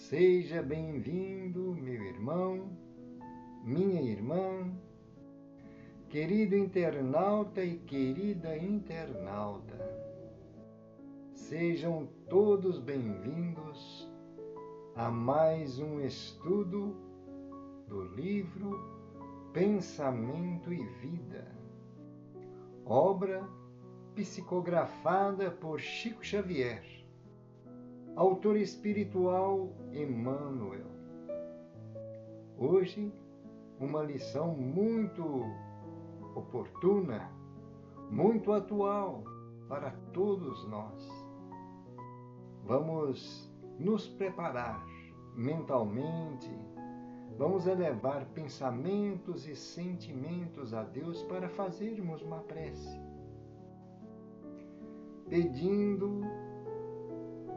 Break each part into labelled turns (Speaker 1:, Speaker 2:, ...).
Speaker 1: Seja bem-vindo, meu irmão, minha irmã, querido internauta e querida internauta. Sejam todos bem-vindos a mais um estudo do livro Pensamento e Vida, obra psicografada por Chico Xavier, autor espiritual Emmanuel. Hoje, uma lição muito oportuna, muito atual para todos nós. Vamos nos preparar mentalmente, vamos elevar pensamentos e sentimentos a Deus para fazermos uma prece, pedindo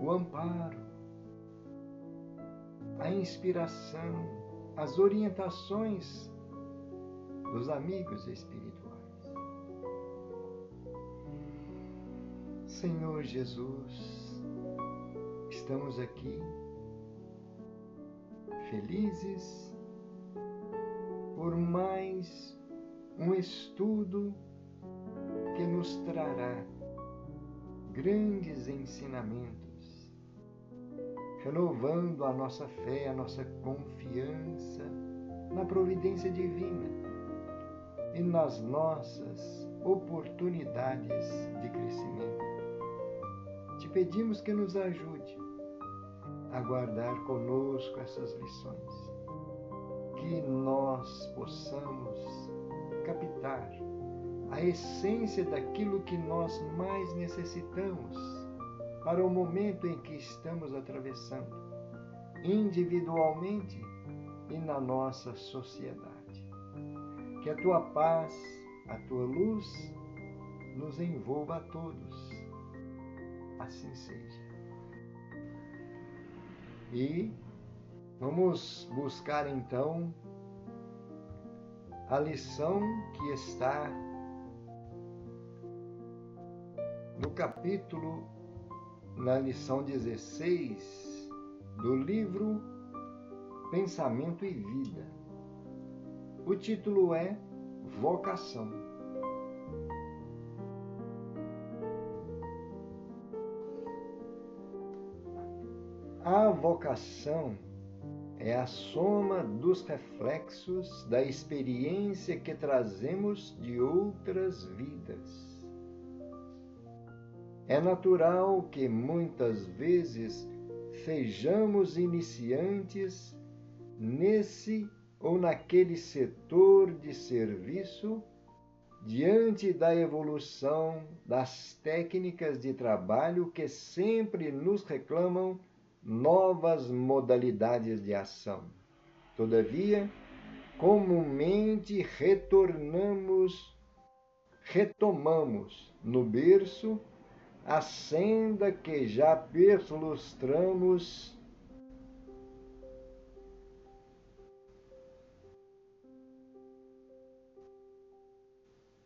Speaker 1: o amparo, a inspiração, as orientações dos amigos espirituais. Senhor Jesus, estamos aqui felizes por mais um estudo que nos trará grandes ensinamentos, renovando a nossa fé, a nossa confiança na providência divina e nas nossas oportunidades de crescimento. Te pedimos que nos ajude a guardar conosco essas lições, que nós possamos captar a essência daquilo que nós mais necessitamos para o momento em que estamos atravessando, individualmente e na nossa sociedade. Que a tua paz, a tua luz nos envolva a todos. Assim seja. E vamos buscar então a lição que está no capítulo, na lição 16 do livro Pensamento e Vida. O título é Vocação. A vocação é a soma dos reflexos da experiência que trazemos de outras vidas. É natural que muitas vezes sejamos iniciantes nesse ou naquele setor de serviço diante da evolução das técnicas de trabalho que sempre nos reclamam novas modalidades de ação. Todavia, comumente retomamos no berço a senda que já perlustramos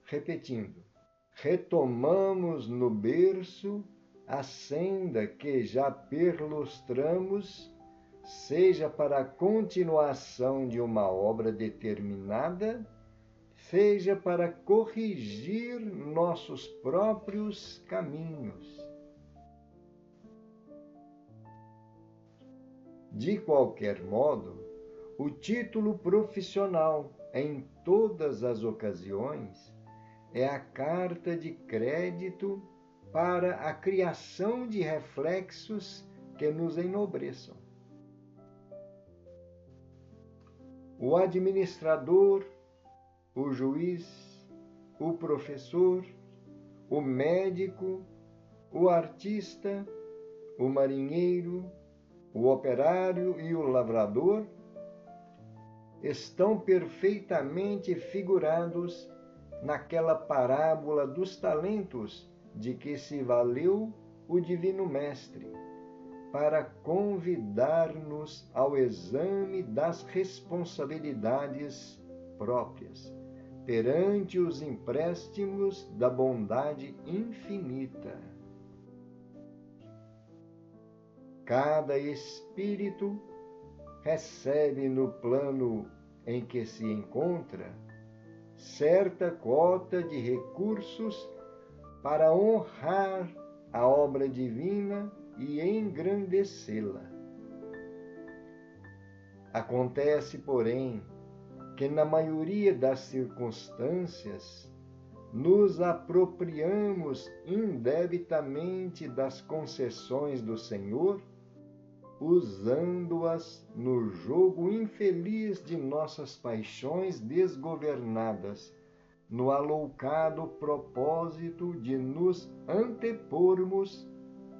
Speaker 1: repetindo, retomamos no berço a senda que já perlustramos, seja para a continuação de uma obra determinada, seja para corrigir nossos próprios caminhos. De qualquer modo, o título profissional, em todas as ocasiões, é a carta de crédito para a criação de reflexos que nos enobreçam. O administrador, o juiz, o professor, o médico, o artista, o marinheiro, o operário e o lavrador estão perfeitamente figurados naquela parábola dos talentos de que se valeu o Divino Mestre para convidar-nos ao exame das responsabilidades próprias perante os empréstimos da bondade infinita. Cada espírito recebe no plano em que se encontra certa cota de recursos para honrar a obra divina e engrandecê-la. Acontece, porém, que na maioria das circunstâncias nos apropriamos indebitamente das concessões do Senhor, usando-as no jogo infeliz de nossas paixões desgovernadas, no aloucado propósito de nos antepormos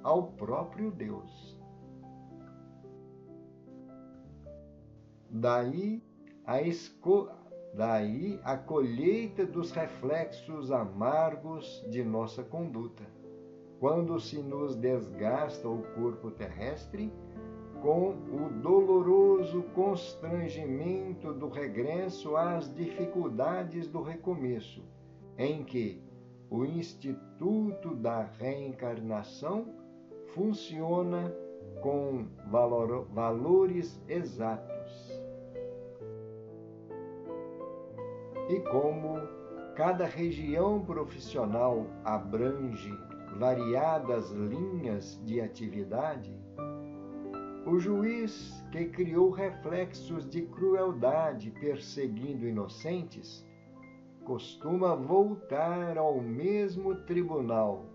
Speaker 1: ao próprio Deus. Daí a colheita dos reflexos amargos de nossa conduta, quando se nos desgasta o corpo terrestre, com o doloroso constrangimento do regresso às dificuldades do recomeço, em que o instituto da reencarnação funciona com valores exatos. E como cada região profissional abrange variadas linhas de atividade, o juiz que criou reflexos de crueldade perseguindo inocentes costuma voltar ao mesmo tribunal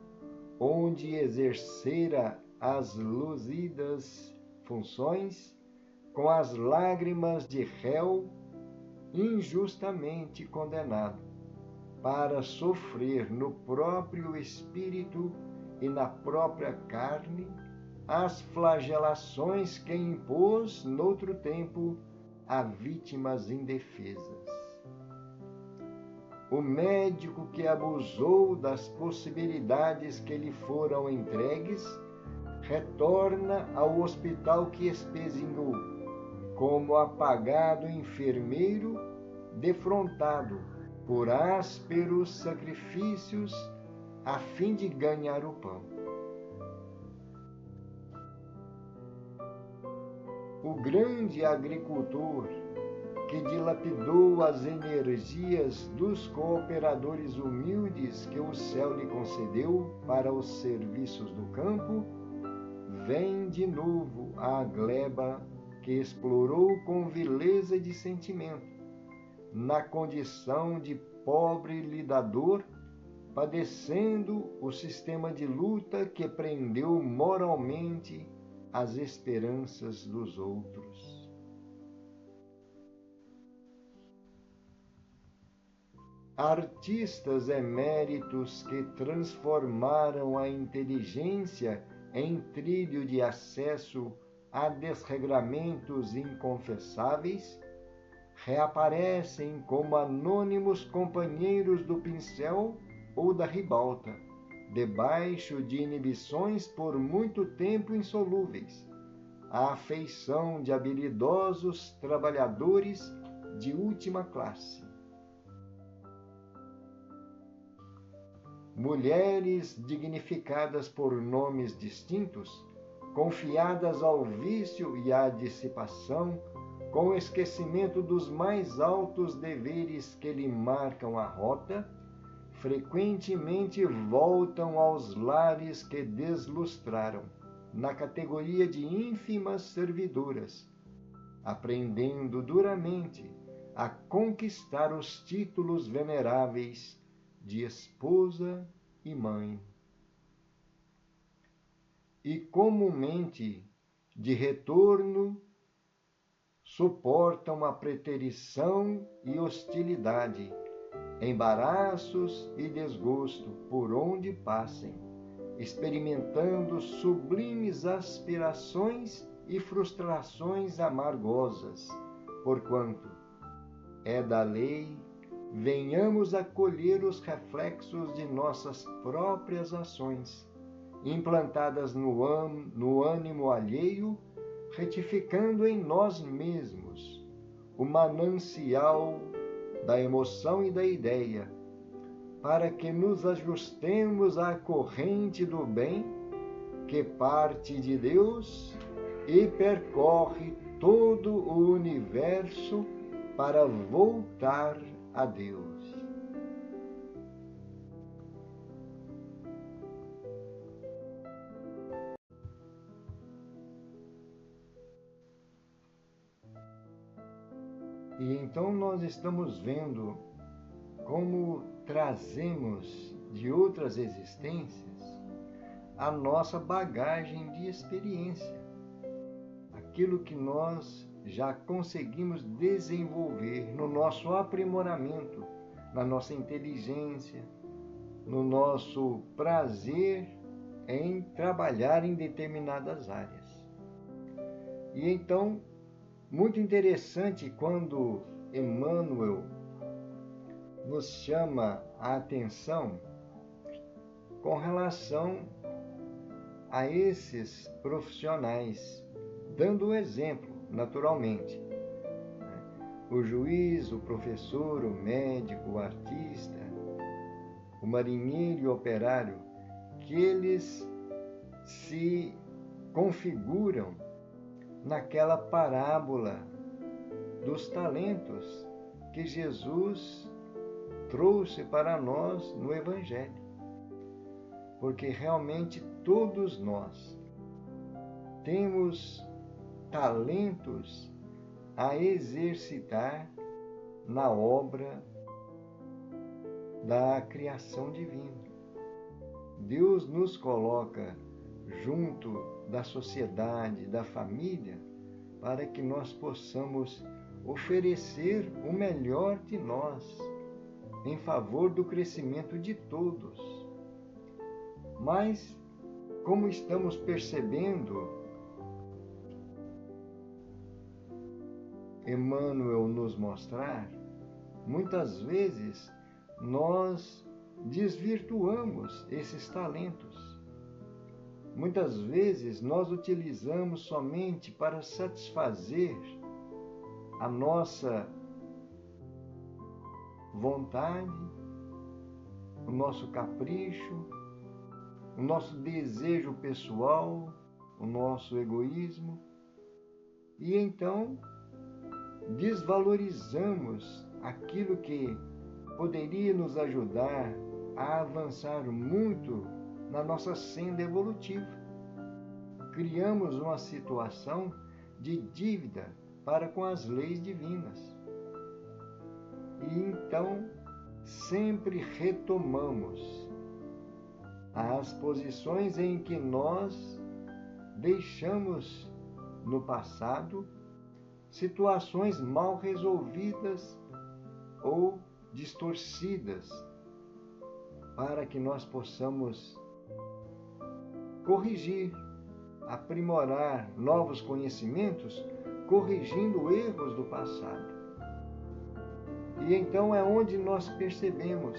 Speaker 1: onde exercera as luzidas funções com as lágrimas de réu injustamente condenado, para sofrer no próprio espírito e na própria carne as flagelações que impôs noutro tempo a vítimas indefesas. O médico que abusou das possibilidades que lhe foram entregues retorna ao hospital que espezinhou, como apagado enfermeiro defrontado por ásperos sacrifícios a fim de ganhar o pão. O grande agricultor que dilapidou as energias dos cooperadores humildes que o céu lhe concedeu para os serviços do campo, vem de novo à gleba que explorou com vileza de sentimento, na condição de pobre lidador, padecendo o sistema de luta que prendeu moralmente as esperanças dos outros. Artistas eméritos que transformaram a inteligência em trilho de acesso a desregramentos inconfessáveis, reaparecem como anônimos companheiros do pincel ou da ribalta, debaixo de inibições por muito tempo insolúveis, à afeição de habilidosos trabalhadores de última classe. Mulheres dignificadas por nomes distintos, confiadas ao vício e à dissipação, com o esquecimento dos mais altos deveres que lhe marcam a rota, frequentemente voltam aos lares que deslustraram, na categoria de ínfimas servidoras, aprendendo duramente a conquistar os títulos veneráveis de esposa e mãe. E comumente, de retorno, suportam a preterição e hostilidade, embaraços e desgosto por onde passem, experimentando sublimes aspirações e frustrações amargosas, porquanto é da lei venhamos a colher os reflexos de nossas próprias ações, implantadas no ânimo alheio, retificando em nós mesmos o manancial da emoção e da ideia, para que nos ajustemos à corrente do bem que parte de Deus e percorre todo o universo para voltar a Deus. E então nós estamos vendo como trazemos de outras existências a nossa bagagem de experiência, aquilo que nós já conseguimos desenvolver no nosso aprimoramento, na nossa inteligência, no nosso prazer em trabalhar em determinadas áreas. E então, muito interessante quando Emmanuel nos chama a atenção com relação a esses profissionais, dando o exemplo, naturalmente. O juiz, o professor, o médico, o artista, o marinheiro e o operário, que eles se configuram naquela parábola dos talentos que Jesus trouxe para nós no Evangelho. Porque realmente todos nós temos talentos a exercitar na obra da criação divina. Deus nos coloca junto da sociedade, da família, para que nós possamos oferecer o melhor de nós em favor do crescimento de todos. Mas, como estamos percebendo, Emmanuel nos mostrar, muitas vezes nós desvirtuamos esses talentos. Muitas vezes nós utilizamos somente para satisfazer a nossa vontade, o nosso capricho, o nosso desejo pessoal, o nosso egoísmo, e então desvalorizamos aquilo que poderia nos ajudar a avançar muito na nossa senda evolutiva. Criamos uma situação de dívida para com as leis divinas. E então sempre retomamos as posições em que nós deixamos no passado situações mal resolvidas ou distorcidas, para que nós possamos corrigir, aprimorar novos conhecimentos, corrigindo erros do passado. E então é onde nós percebemos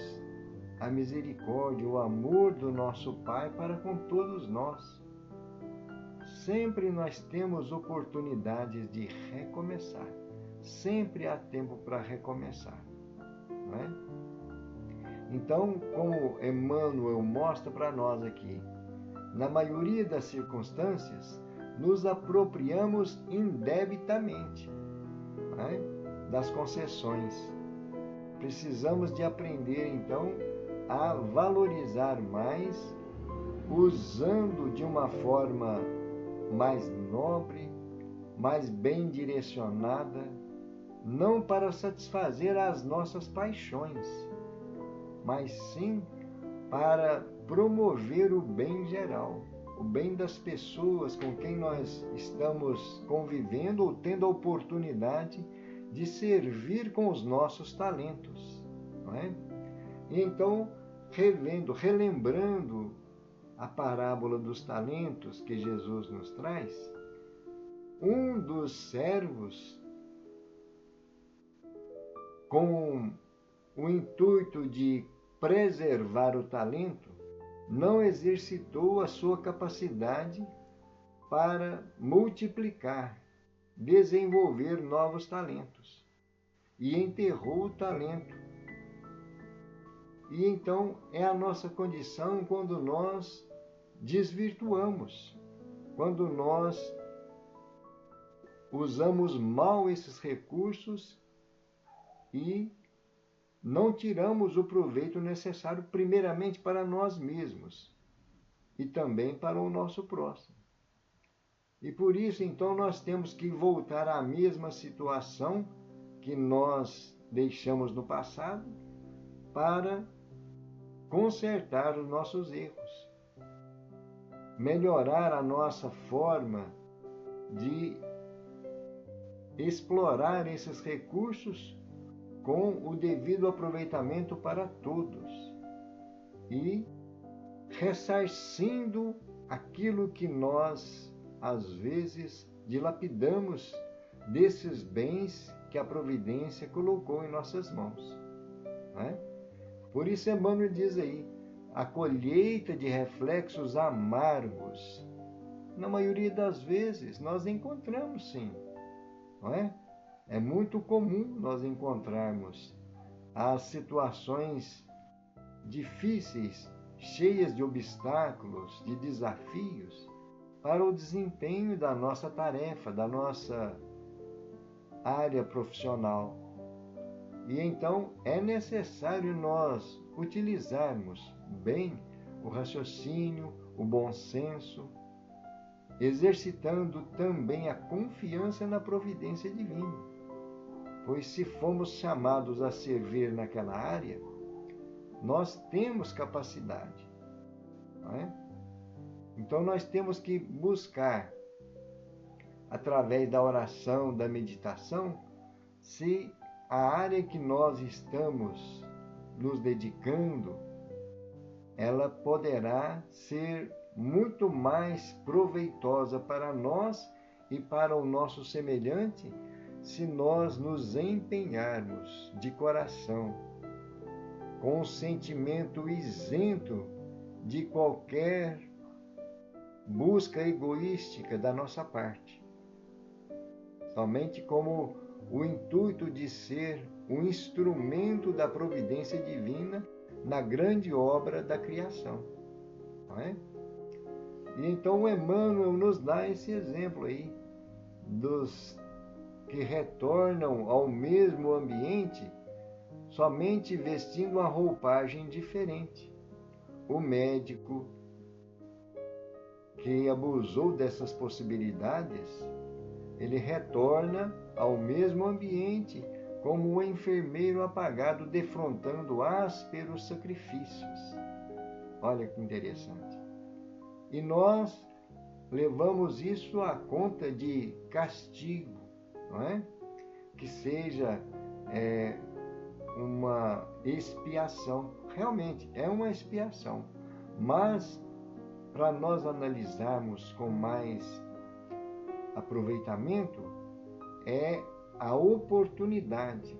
Speaker 1: a misericórdia, o amor do nosso Pai para com todos nós. Sempre nós temos oportunidades de recomeçar. Sempre há tempo para recomeçar. Não é? Então, como Emmanuel mostra para nós aqui, na maioria das circunstâncias, nos apropriamos indebitamente, não é? Das concessões. Precisamos de aprender, então, a valorizar mais, usando de uma forma mais nobre, mais bem direcionada, não para satisfazer as nossas paixões, mas sim para promover o bem geral, o bem das pessoas com quem nós estamos convivendo ou tendo a oportunidade de servir com os nossos talentos, não é? E então, relembrando a parábola dos talentos que Jesus nos traz, um dos servos, com o intuito de preservar o talento, não exercitou a sua capacidade para multiplicar, desenvolver novos talentos, e enterrou o talento. E então é a nossa condição quando nós desvirtuamos, quando nós usamos mal esses recursos e não tiramos o proveito necessário, primeiramente para nós mesmos e também para o nosso próximo. E por isso, então, nós temos que voltar à mesma situação que nós deixamos no passado para consertar os nossos erros, melhorar a nossa forma de explorar esses recursos com o devido aproveitamento para todos e ressarcindo aquilo que nós, às vezes, dilapidamos desses bens que a providência colocou em nossas mãos. Né? Por isso, Emmanuel diz aí, a colheita de reflexos amargos, na maioria das vezes, nós encontramos sim, não é? É muito comum nós encontrarmos as situações difíceis, cheias de obstáculos, de desafios, para o desempenho da nossa tarefa, da nossa área profissional. E então é necessário nós utilizarmos bem o raciocínio, o bom senso, exercitando também a confiança na providência divina. Pois se fomos chamados a servir naquela área, nós temos capacidade. Não é? Então nós temos que buscar, através da oração, da meditação, se a área que nós estamos nos dedicando, ela poderá ser muito mais proveitosa para nós e para o nosso semelhante, se nós nos empenharmos de coração, com um sentimento isento de qualquer busca egoística da nossa parte, somente como o intuito de ser um instrumento da providência divina na grande obra da criação. Não é? E então o Emmanuel nos dá esse exemplo aí, dos que retornam ao mesmo ambiente somente vestindo uma roupagem diferente. O médico que abusou dessas possibilidades, ele retorna ao mesmo ambiente como um enfermeiro apagado defrontando ásperos sacrifícios. Olha que interessante. E nós levamos isso à conta de castigo, não é? Que seja uma expiação. Realmente é uma expiação. Mas, para nós analisarmos com mais aproveitamento, é a oportunidade,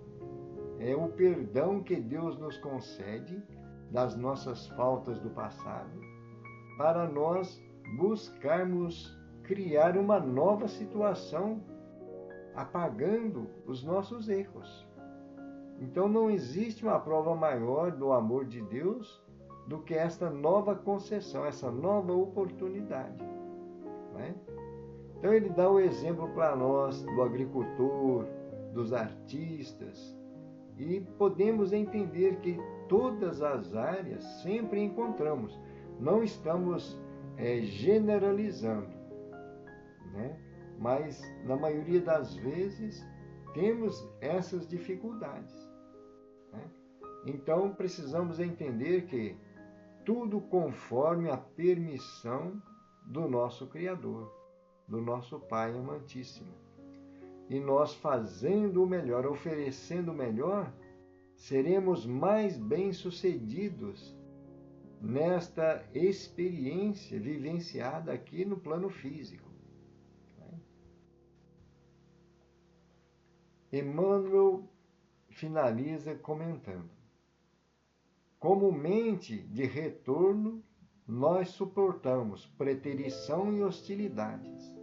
Speaker 1: é o perdão que Deus nos concede das nossas faltas do passado, para nós buscarmos criar uma nova situação, apagando os nossos erros. Então não existe uma prova maior do amor de Deus do que esta nova concessão, essa nova oportunidade. Não é? Então ele dá o exemplo para nós do agricultor, dos artistas, e podemos entender que todas as áreas sempre encontramos. Não estamos generalizando, né? Mas na maioria das vezes temos essas dificuldades. Né? Então precisamos entender que tudo conforme a permissão do nosso Criador, do nosso Pai amantíssimo. E nós fazendo o melhor, oferecendo o melhor, seremos mais bem-sucedidos nesta experiência vivenciada aqui no plano físico. Emmanuel finaliza comentando: comumente de retorno nós suportamos preterição e hostilidades,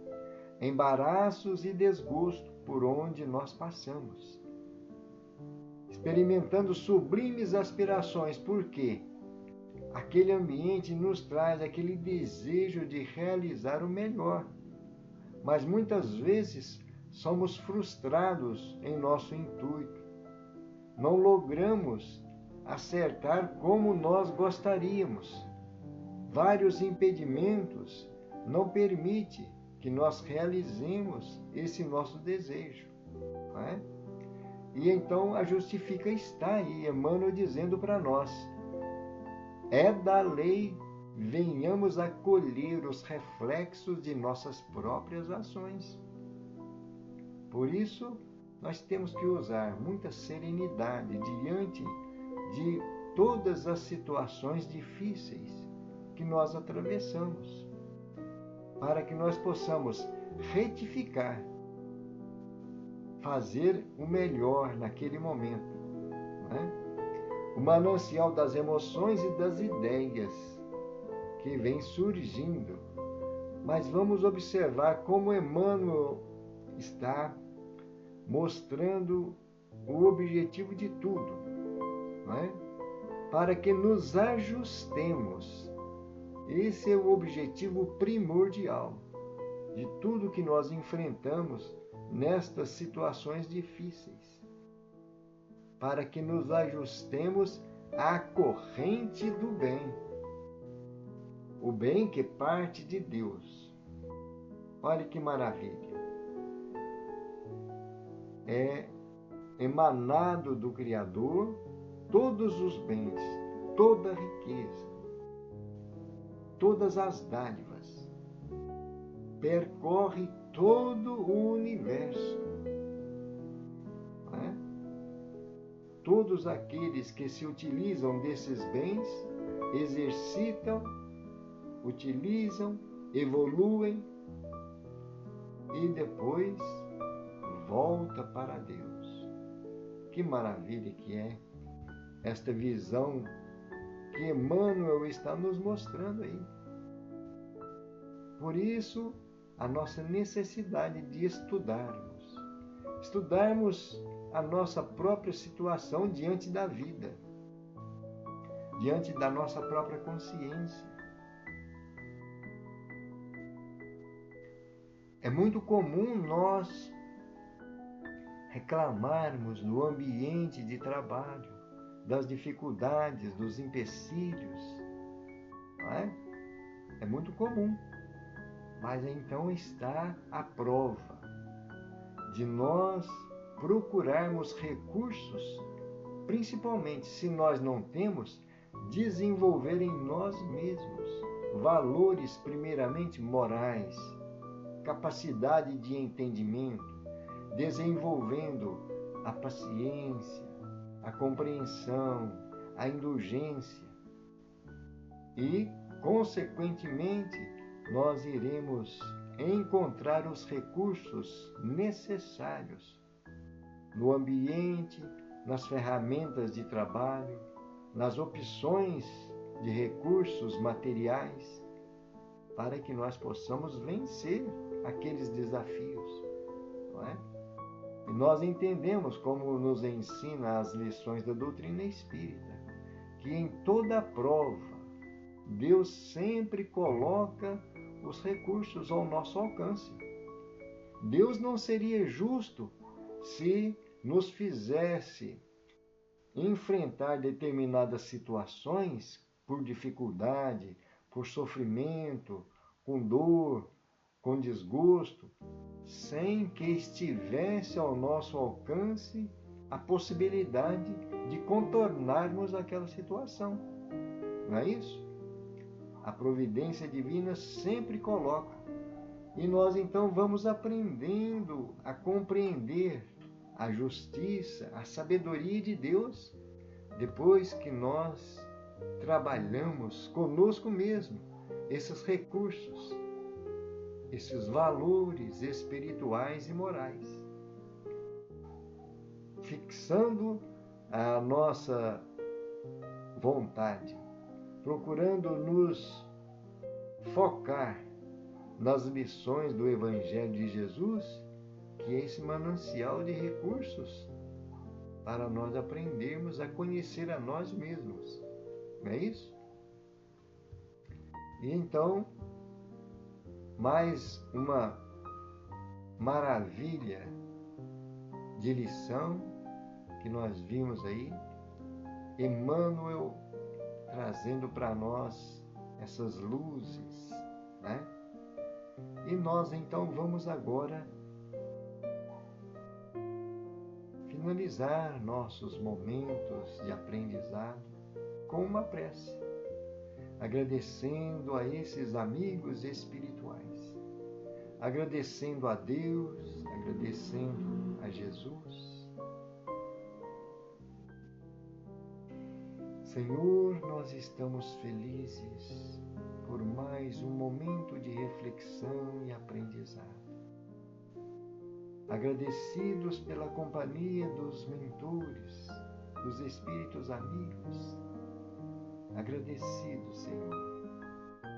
Speaker 1: embaraços e desgosto por onde nós passamos, experimentando sublimes aspirações, porque aquele ambiente nos traz aquele desejo de realizar o melhor, mas muitas vezes somos frustrados em nosso intuito. Não logramos acertar como nós gostaríamos. Vários impedimentos não permitem que nós realizemos esse nosso desejo. Não é? E então a justifica está aí, Emmanuel dizendo para nós: é da lei venhamos a colher os reflexos de nossas próprias ações. Por isso, nós temos que usar muita serenidade diante de todas as situações difíceis que nós atravessamos, para que nós possamos retificar, fazer o melhor naquele momento, né? O manancial das emoções e das ideias que vem surgindo. Mas vamos observar como Emmanuel está mostrando o objetivo de tudo, não é? Para que nos ajustemos. Esse é o objetivo primordial de tudo que nós enfrentamos nestas situações difíceis. Para que nos ajustemos à corrente do bem. O bem que parte de Deus. Olha que maravilha. É emanado do Criador todos os bens, toda a riqueza, todas as dádivas. Percorre todo o universo. Não é? Todos aqueles que se utilizam desses bens, exercitam, utilizam, evoluem e depois volta para Deus. Que maravilha que é esta visão que Emmanuel está nos mostrando aí. Por isso, a nossa necessidade de estudarmos a nossa própria situação diante da vida, diante da nossa própria consciência. É muito comum nós reclamarmos do ambiente de trabalho, das dificuldades, dos empecilhos. Não é? É muito comum. Mas então está a prova de nós procurarmos recursos, principalmente se nós não temos, desenvolver em nós mesmos valores primeiramente morais, capacidade de entendimento, desenvolvendo a paciência, a compreensão, a indulgência e, consequentemente, nós iremos encontrar os recursos necessários no ambiente, nas ferramentas de trabalho, nas opções de recursos materiais, para que nós possamos vencer aqueles desafios, não é? E nós entendemos, como nos ensina as lições da doutrina espírita, que em toda prova, Deus sempre coloca os recursos ao nosso alcance. Deus não seria justo se nos fizesse enfrentar determinadas situações por dificuldade, por sofrimento, com dor, com desgosto, sem que estivesse ao nosso alcance a possibilidade de contornarmos aquela situação. Não é isso? A providência divina sempre coloca. E nós então vamos aprendendo a compreender a justiça, a sabedoria de Deus, depois que nós trabalhamos conosco mesmo esses recursos, esses valores espirituais e morais, fixando a nossa vontade, procurando nos focar nas lições do Evangelho de Jesus, que é esse manancial de recursos para nós aprendermos a conhecer a nós mesmos. Não é isso? E então, mais uma maravilha de lição que nós vimos aí, Emmanuel trazendo para nós essas luzes, né? E nós então vamos agora finalizar nossos momentos de aprendizado com uma prece, agradecendo a esses amigos espirituais, agradecendo a Deus, agradecendo a Jesus. Senhor, nós estamos felizes por mais um momento de reflexão e aprendizado. Agradecidos pela companhia dos mentores, dos espíritos amigos. Agradecidos, Senhor,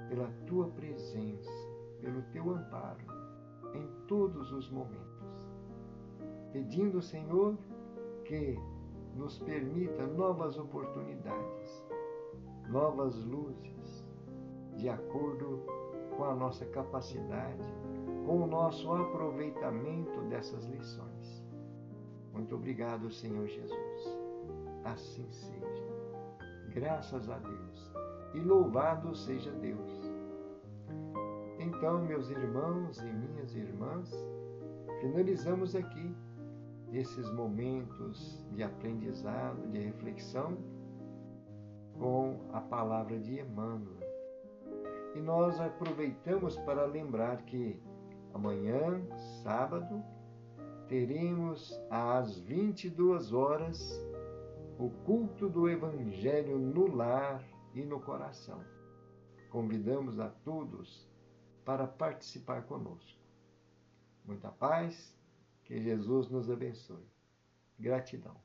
Speaker 1: pela Tua presença, pelo Teu amparo em todos os momentos. Pedindo, Senhor, que nos permita novas oportunidades, novas luzes, de acordo com a nossa capacidade, com o nosso aproveitamento dessas lições. Muito obrigado, Senhor Jesus. Assim seja. Graças a Deus. E louvado seja Deus. Então, meus irmãos e minhas irmãs, finalizamos aqui esses momentos de aprendizado, de reflexão, com a palavra de Emmanuel. E nós aproveitamos para lembrar que amanhã, sábado, teremos às 22 horas o culto do Evangelho no lar e no coração. Convidamos a todos para participar conosco. Muita paz, que Jesus nos abençoe. Gratidão.